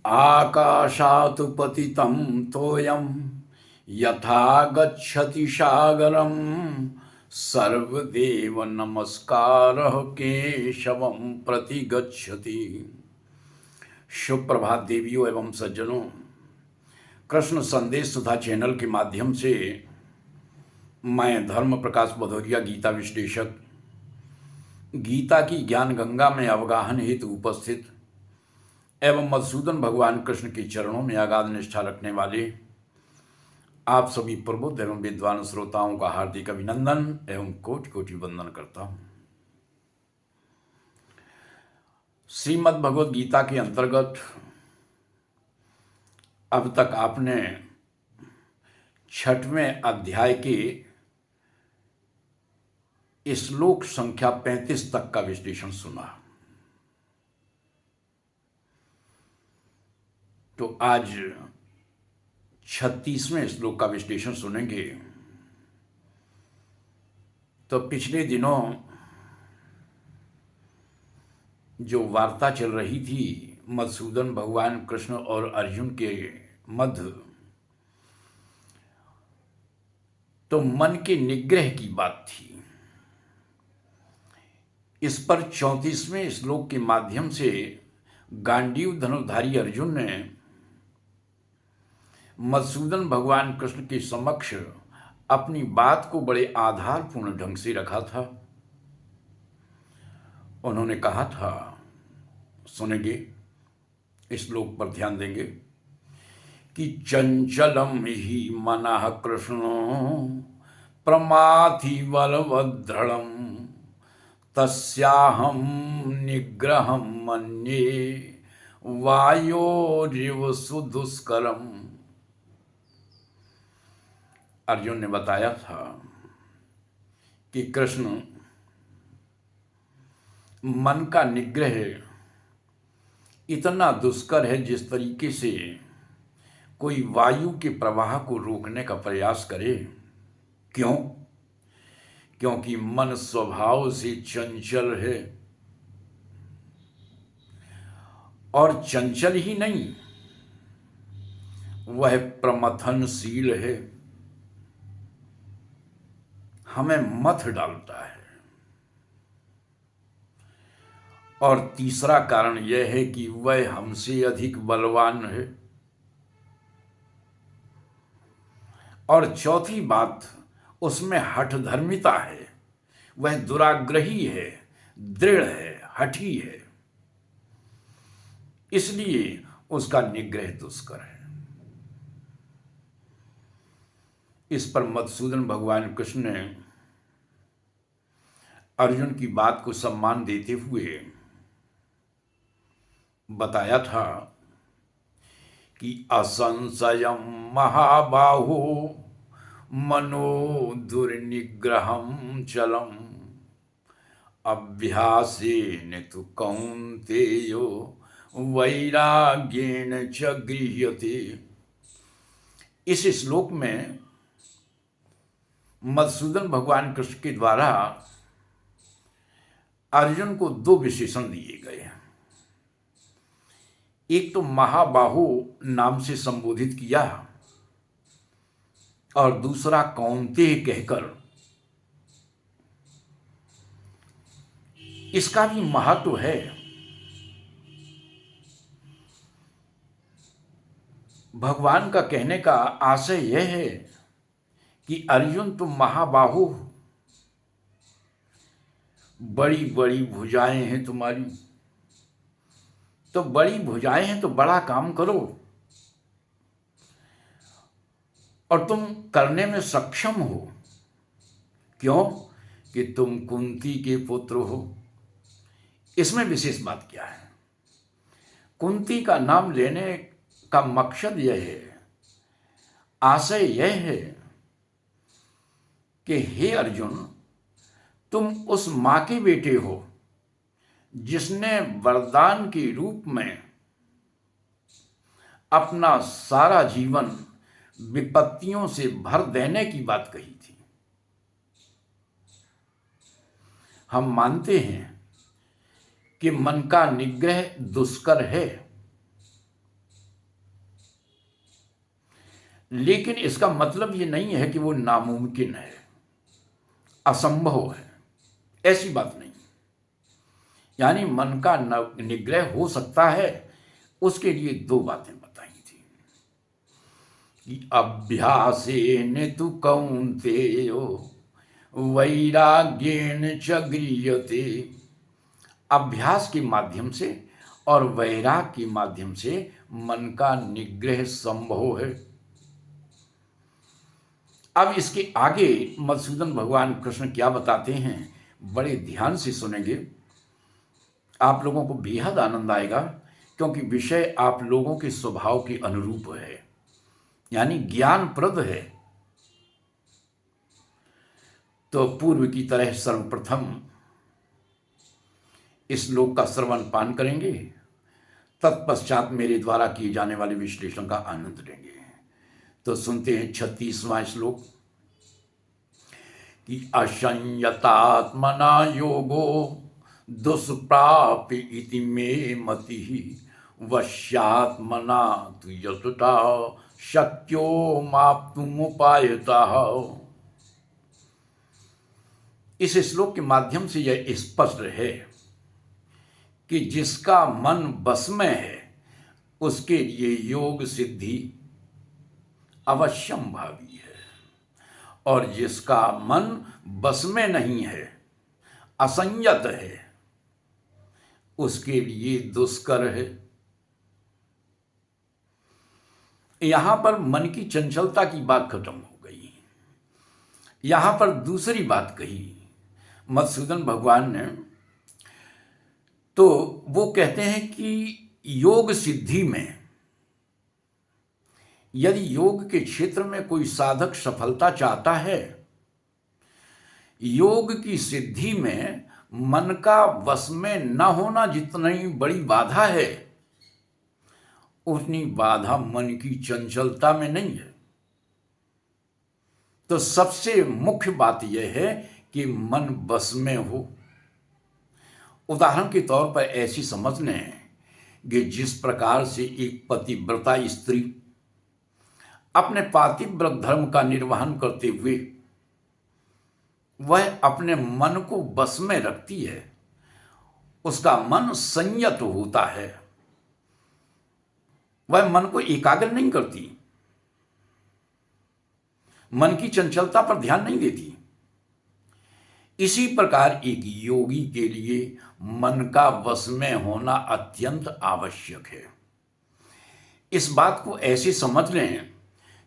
आकाशात् पतितं तोयं यथा गच्छति सागरं सर्वदेव नमस्कारः केशवं प्रति गच्छति। सुप्रभात देवियों एवं सज्जनों, कृष्ण संदेश सुधा चैनल के माध्यम से मैं धर्म प्रकाश भदौरिया गीता विश्लेषक गीता की ज्ञान गंगा में अवगाहन हेतु उपस्थित एवं मधुसूदन भगवान कृष्ण के चरणों में अगाध निष्ठा रखने वाले आप सभी प्रबुद्ध एवं विद्वान श्रोताओं का हार्दिक अभिनंदन एवं कोटि कोटि वंदन करता हूं। श्रीमद् भगवद गीता के अंतर्गत अब तक आपने 6वें अध्याय के श्लोक संख्या 35 तक का विश्लेषण सुना। तो आज 36वें श्लोक का विश्लेषण सुनेंगे। तो पिछले दिनों जो वार्ता चल रही थी मधुसूदन भगवान कृष्ण और अर्जुन के मध्य, तो मन के निग्रह की बात थी। इस पर 34वें श्लोक के माध्यम से गांडीव धनुर्धारी अर्जुन ने मधुसूदन भगवान कृष्ण के समक्ष अपनी बात को बड़े आधारपूर्ण ढंग से रखा था। उन्होंने कहा था, सुनेंगे, इस श्लोक पर ध्यान देंगे कि चंचलम ही मनः कृष्णो प्रमाथि बलवदृढ़ं तस्याहं निग्रहं मन्ये वायोरिव सुदुष्करम्। अर्जुन ने बताया था कि कृष्ण मन का निग्रह इतना दुष्कर है जिस तरीके से कोई वायु के प्रवाह को रोकने का प्रयास करे। क्यों? क्योंकि मन स्वभाव से चंचल है, और चंचल ही नहीं, वह प्रमथनशील है, हमें मथ डालता है। और तीसरा कारण यह है कि वह हमसे अधिक बलवान है। और चौथी बात, उसमें हठधर्मिता है, वह दुराग्रही है, दृढ़ है, हठी है, इसलिए उसका निग्रह दुष्कर है। इस पर मधुसूदन भगवान कृष्ण ने अर्जुन की बात को सम्मान देते हुए बताया था कि असंशयम महाबाहो मनो दुर्निग्रहं चलम अभ्यासेन तु कौन्तेयो वैराग्येण च गृह्यते। इस श्लोक में मधुसूदन भगवान कृष्ण के द्वारा अर्जुन को 2 विशेषण दिए गए हैं। एक तो महाबाहु नाम से संबोधित किया और दूसरा कौन्तेय कहकर। इसका भी महत्व है। भगवान का कहने का आशय यह है कि अर्जुन, तुम महाबाहु, बड़ी बड़ी भुजाएं हैं तुम्हारी, तो बड़ी भुजाएं हैं तो बड़ा काम करो, और तुम करने में सक्षम हो। क्यों? कि तुम कुंती के पुत्र हो। इसमें विशेष बात क्या है? कुंती का नाम लेने का मकसद यह है, आशय यह है कि हे अर्जुन, तुम उस मां के बेटे हो जिसने वरदान के रूप में अपना सारा जीवन विपत्तियों से भर देने की बात कही थी। हम मानते हैं कि मन का निग्रह दुष्कर है, लेकिन इसका मतलब ये नहीं है कि वो नामुमकिन है, असंभव है, ऐसी बात नहीं। यानी मन का निग्रह हो सकता है, उसके लिए दो बातें बताई थी कि अभ्यासेन तु कौन्तेयो वैराग्येन च गृह्यते। अभ्यास के माध्यम से और वैराग के माध्यम से मन का निग्रह संभव है। अब इसके आगे मधुसूदन भगवान कृष्ण क्या बताते हैं, बड़े ध्यान से सुनेंगे, आप लोगों को बेहद आनंद आएगा, क्योंकि विषय आप लोगों के स्वभाव के अनुरूप है, यानी ज्ञानप्रद है। तो पूर्व की तरह सर्वप्रथम इस श्लोक का श्रवण पान करेंगे, तत्पश्चात मेरे द्वारा किए जाने वाले विश्लेषण का आनंद लेंगे। तो सुनते हैं 36वां श्लोक कि असंयतात्मना योगो दुष्प्राप्य इति मे मतिः वश्यात्मना तु यतता शक्यो माप्तुमुपायतः। इस श्लोक के माध्यम से यह स्पष्ट है कि जिसका मन बस में है उसके लिए योग सिद्धि अवश्यम भावी है, और जिसका मन बस में नहीं है, असंयत है, उसके लिए दुष्कर है। यहां पर मन की चंचलता की बात खत्म हो गई। यहां पर दूसरी बात कही मधुसूदन भगवान ने, तो वो कहते हैं कि योग सिद्धि में यदि योग के क्षेत्र में कोई साधक सफलता चाहता है, योग की सिद्धि में मन का वश में न होना जितनी बड़ी बाधा है, उतनी बाधा मन की चंचलता में नहीं है। तो सबसे मुख्य बात यह है कि मन बस में हो। उदाहरण के तौर पर ऐसी समझ लें कि जिस प्रकार से एक पतिव्रता स्त्री अपने पातिव्रत धर्म का निर्वहन करते हुए वह अपने मन को बस में रखती है, उसका मन संयत होता है, वह मन को एकाग्र नहीं करती, मन की चंचलता पर ध्यान नहीं देती। इसी प्रकार एक योगी के लिए मन का वश में होना अत्यंत आवश्यक है। इस बात को ऐसे समझ लें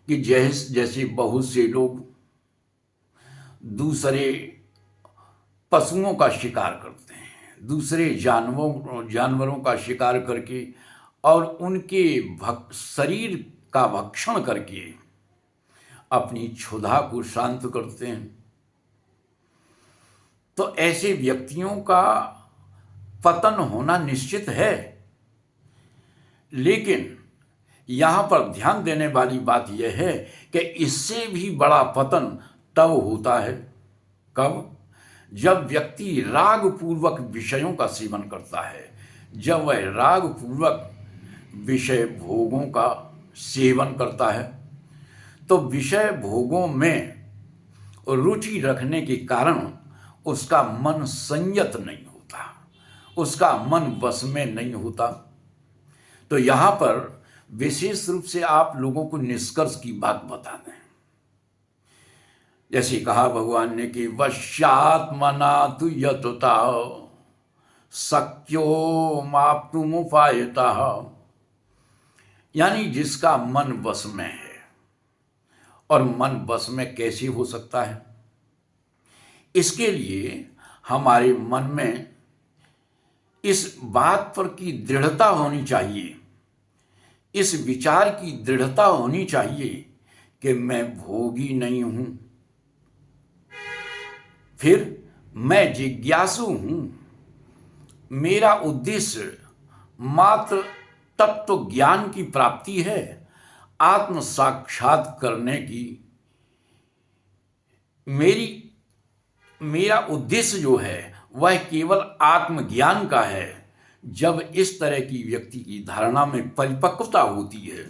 कि जैसे बहुत से लोग दूसरे पशुओं का शिकार करते हैं, दूसरे जानवरों का शिकार करके और उनके शरीर का भक्षण करके अपनी क्षुधा को शांत करते हैं, तो ऐसे व्यक्तियों का पतन होना निश्चित है। लेकिन यहां पर ध्यान देने वाली बात यह है कि इससे भी बड़ा पतन तब होता है, कब? जब व्यक्ति राग पूर्वक विषयों का सेवन करता है, जब वह राग पूर्वक विषय भोगों का सेवन करता है, तो विषय भोगों में रुचि रखने के कारण उसका मन संयत नहीं होता, उसका मन वश में नहीं होता। तो यहां पर विशेष रूप से आप लोगों को निष्कर्ष की बात बता दें। जैसे कहा भगवान ने कि वश्यात्मना तु यतता शक्यो माप्तुमुपायतः, यानी जिसका मन वश में है। और मन वश में कैसे हो सकता है? इसके लिए हमारे मन में इस बात पर की दृढ़ता होनी चाहिए, इस विचार की दृढ़ता होनी चाहिए कि मैं भोगी नहीं हूं, फिर मैं जिज्ञासु हूं, मेरा उद्देश्य मात्र तत्व ज्ञान की प्राप्ति है, आत्म साक्षात करने की मेरा उद्देश्य जो है वह केवल आत्मज्ञान का है। जब इस तरह की व्यक्ति की धारणा में परिपक्वता होती है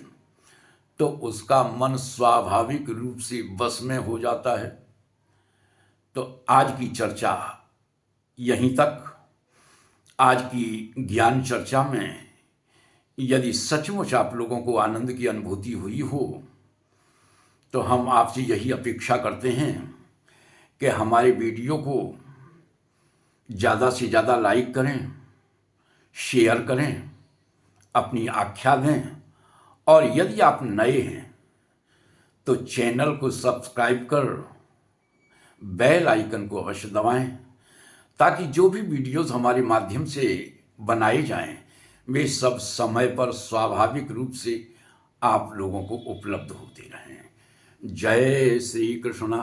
तो उसका मन स्वाभाविक रूप से वश में हो जाता है। तो आज की चर्चा यहीं तक। आज की ज्ञान चर्चा में यदि सचमुच आप लोगों को आनंद की अनुभूति हुई हो तो हम आपसे यही अपेक्षा करते हैं कि हमारे वीडियो को ज़्यादा से ज़्यादा लाइक करें, शेयर करें, अपनी आख्या दें, और यदि आप नए हैं तो चैनल को सब्सक्राइब कर बेल आइकन को अवश्य दबाएं, ताकि जो भी वीडियोस हमारे माध्यम से बनाए जाएं वे सब समय पर स्वाभाविक रूप से आप लोगों को उपलब्ध होते रहें। जय श्री कृष्ण।